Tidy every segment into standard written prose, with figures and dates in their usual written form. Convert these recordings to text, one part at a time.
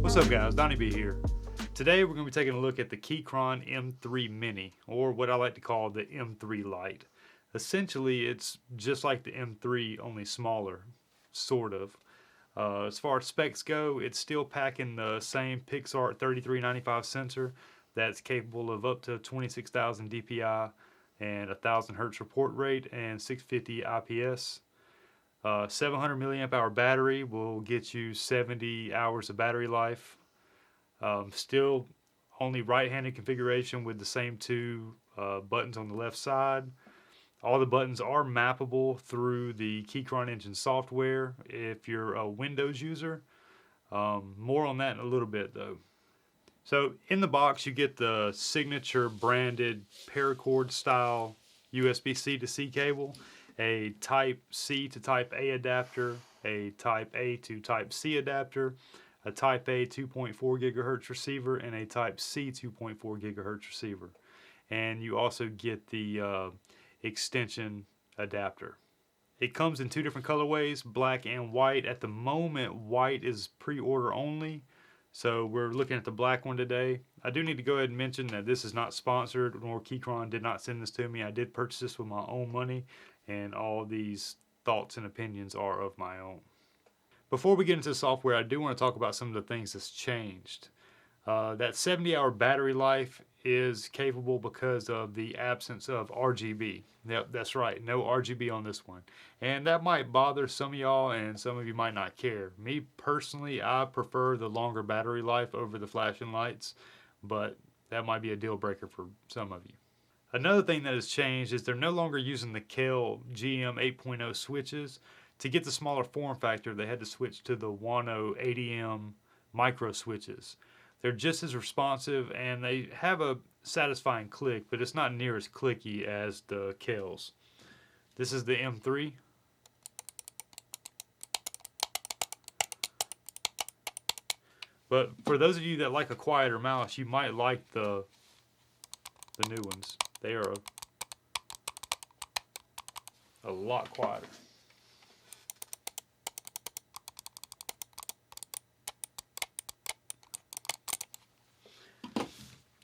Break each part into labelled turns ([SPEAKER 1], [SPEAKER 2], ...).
[SPEAKER 1] What's up guys, Donnie B here. Today we're going to be taking a look at the Keychron M3 Mini, or what I like to call the M3 Lite. Essentially it's just like the M3, only smaller, sort of. As far as specs go, it's still packing the same PixArt 3395 sensor that's capable of up to 26,000 DPI and 1000 Hz report rate and 650 IPS. 700 milliamp hour battery will get you 70 hours of battery life. Still only right-handed configuration with the same two buttons on the left side. All the buttons are mappable through the Keychron engine software if you're a Windows user. More on that in a little bit though. So in the box you get the signature branded paracord style USB-C to C cable, a Type C to Type A adapter, a Type A to Type C adapter, a Type A 2.4 gigahertz receiver, and a Type C 2.4 gigahertz receiver. And you also get the extension adapter. It comes in two different colorways, black and white. At the moment, white is pre-order only, so we're looking at the black one today. I do need to go ahead and mention that this is not sponsored, nor Keychron did not send this to me. I did purchase this with my own money, and all these thoughts and opinions are of my own. Before we get into the software, I do want to talk about some of the things that's changed. That 70-hour battery life is capable because of the absence of RGB. Yep, that's right, no RGB on this one. And that might bother some of y'all, and some of you might not care. Me personally, I prefer the longer battery life over the flashing lights, but that might be a deal breaker for some of you. Another thing that has changed is they're no longer using the Kel GM 8.0 switches. To get the smaller form factor, they had to switch to the Wano 80M micro switches. They're just as responsive and they have a satisfying click, but it's not near as clicky as the Kels. This is the M3. But for those of you that like a quieter mouse, you might like the new ones. They are a lot quieter.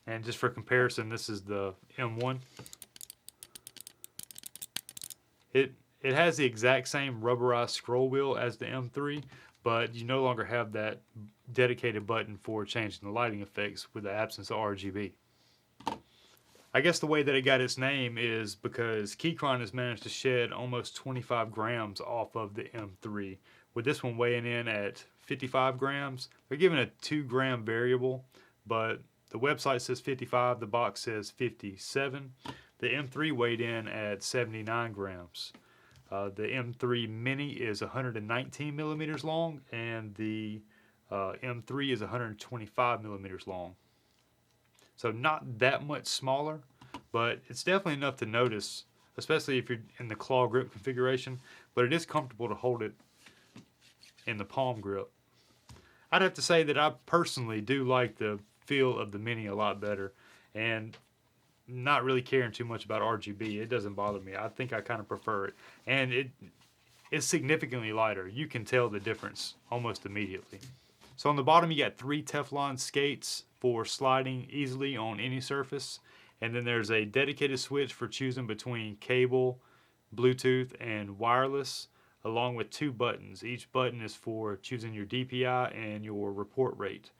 [SPEAKER 1] And just for comparison, this is the M1. It has the exact same rubberized scroll wheel as the M3, but you no longer have that dedicated button for changing the lighting effects with the absence of RGB. I guess the way that it got its name is because Keychron has managed to shed almost 25 grams off of the M3. With this one weighing in at 55 grams, they're giving a 2-gram variable, but the website says 55, the box says 57. The M3 weighed in at 79 grams. The M3 Mini is 119 millimeters long, and the M3 is 125 millimeters long. So not that much smaller, but it's definitely enough to notice, especially if you're in the claw grip configuration, but it is comfortable to hold it in the palm grip. I'd have to say that I personally do like the feel of the Mini a lot better, and not really caring too much about RGB. It doesn't bother me. I think I kind of prefer it, and it's significantly lighter. You can tell the difference almost immediately. So on the bottom you got 3 Teflon skates for sliding easily on any surface, and then there's a dedicated switch for choosing between cable, Bluetooth, and wireless, along with 2 buttons. Each button is for choosing your DPI and your report rate.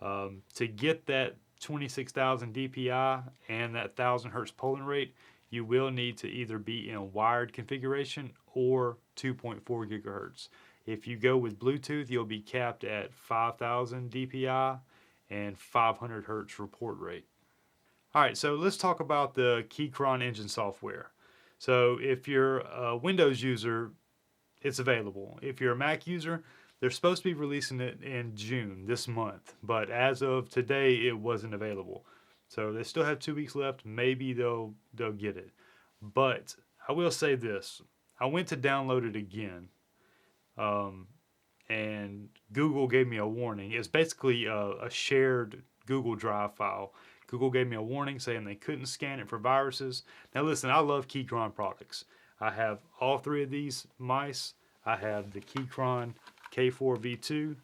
[SPEAKER 1] To get that 26,000 DPI and that 1000 Hz polling rate, you will need to either be in wired configuration or 2.4 gigahertz. If you go with Bluetooth, you'll be capped at 5000 DPI and 500 Hz report rate. Alright, so let's talk about the Keychron engine software. So if you're a Windows user, it's available. If you're a Mac user, they're supposed to be releasing it in June, this month, but as of today, it wasn't available. So they still have 2 weeks left. Maybe they'll get it. But I will say this. I went to download it again, and Google gave me a warning. It's basically a shared Google Drive file. Google gave me a warning saying they couldn't scan it for viruses. Now listen, I love Keychron products. I have all 3 of these mice. I have the Keychron K4 V2,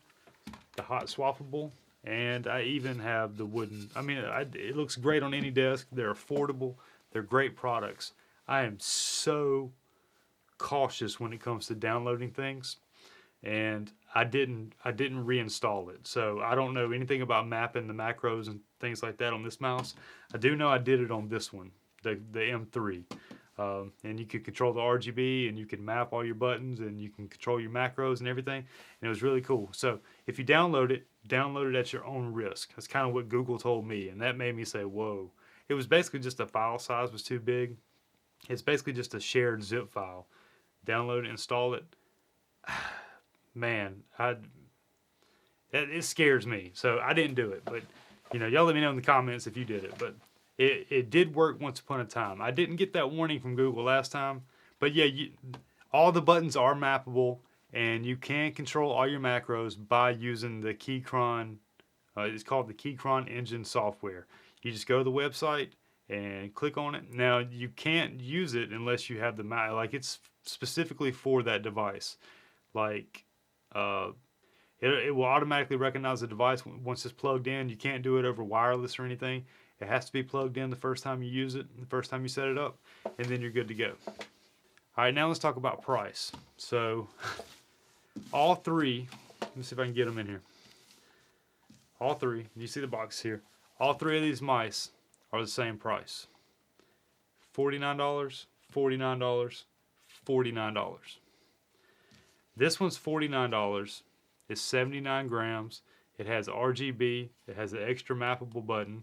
[SPEAKER 1] the hot swappable, and I even have the wooden. I mean, it looks great on any desk. They're affordable. They're great products. I am so cautious when it comes to downloading things, and I didn't reinstall it. So I don't know anything about mapping the macros and things like that on this mouse. I do know I did it on this one, the M3. And you can control the RGB, and you can map all your buttons, and you can control your macros and everything. And it was really cool. So if you download it at your own risk. That's kind of what Google told me, and that made me say, whoa. It was basically just the file size was too big. It's basically just a shared zip file. Download it, install it. Man, it scares me. So I didn't do it. But, y'all let me know in the comments if you did it. But it did work once upon a time. I didn't get that warning from Google last time. But yeah, all the buttons are mappable, and you can control all your macros by using the Keychron. It's called the Keychron engine software. You just go to the website and click on it. Now, you can't use it unless you have the mouse. Like, it's specifically for that device. Like, it will automatically recognize the device once it's plugged in. You can't do it over wireless or anything. It has to be plugged in the first time you use it, the first time you set it up, and then you're good to go. All right, now let's talk about price. So, all three, let me see if I can get them in here. All three, you see the box here. All three of these mice are the same price. $49, $49, $49. This one's $49. It's 79 grams. It has RGB. It has the extra mappable button.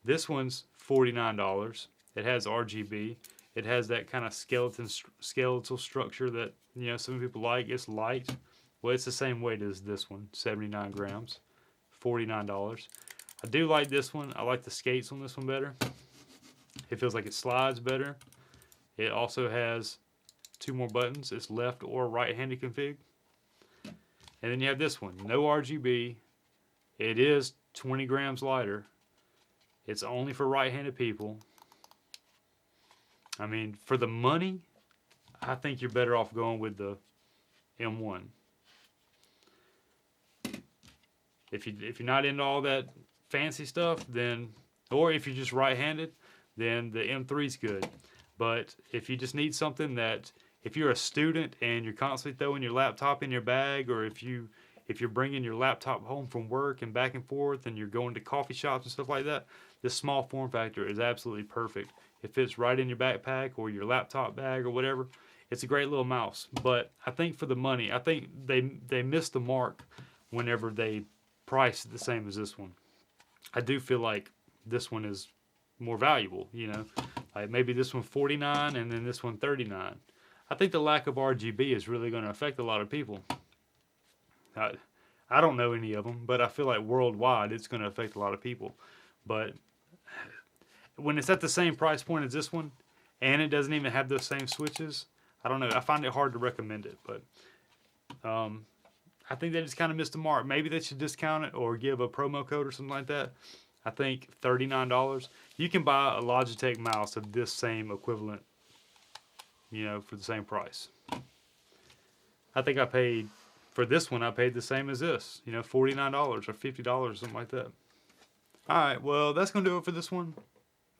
[SPEAKER 1] This one's $49. It has RGB. It has that kind of skeletal structure that some people like. It's light. Well, it's the same weight as this one, 79 grams, $49. I do like this one. I like the skates on this one better. It feels like it slides better. It also has 2 more buttons. It's left or right-handed config. And then you have this one, no RGB. It is 20 grams lighter. It's only for right-handed people. I mean, for the money, I think you're better off going with the M1. If you're not into all that fancy stuff, then, or if you're just right-handed, then the M3's good. But if you just need something that, if you're a student and you're constantly throwing your laptop in your bag, or if you're bringing your laptop home from work and back and forth, and you're going to coffee shops and stuff like that, this small form factor is absolutely perfect. It fits right in your backpack or your laptop bag or whatever. It's a great little mouse. But I think for the money, I think they missed the mark whenever they priced it the same as this one. I do feel like this one is more valuable, Like maybe this one $49 and then this one $39. I think the lack of RGB is really going to affect a lot of people. I don't know any of them, but I feel like worldwide it's going to affect a lot of people. But when it's at the same price point as this one, and it doesn't even have those same switches, I don't know. I find it hard to recommend it, but I think they just kind of missed the mark. Maybe they should discount it or give a promo code or something like that. I think $39. You can buy a Logitech mouse of this same equivalent, for the same price. I think for this one, I paid the same as this, $49 or $50, something like that. All right, well, that's going to do it for this one.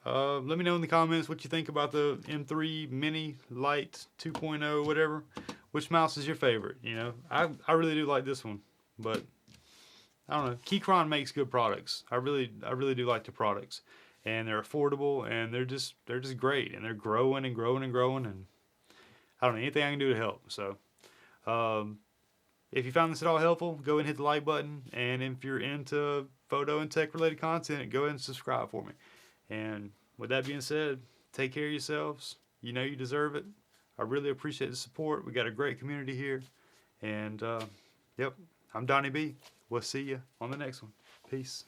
[SPEAKER 1] Let me know in the comments what you think about the M3 Mini Lite 2.0, whatever. Which mouse is your favorite? I really do like this one, but I don't know. Keychron makes good products. I really do like the products, and they're affordable, and they're just great, and they're growing and growing and growing, and I don't know, anything I can do to help. So, if you found this at all helpful, go ahead and hit the like button, and if you're into photo and tech related content, go ahead and subscribe for me. And with that being said, take care of yourselves. You deserve it. I really appreciate the support. We got a great community here. And, yep, I'm Donnie B. We'll see you on the next one. Peace.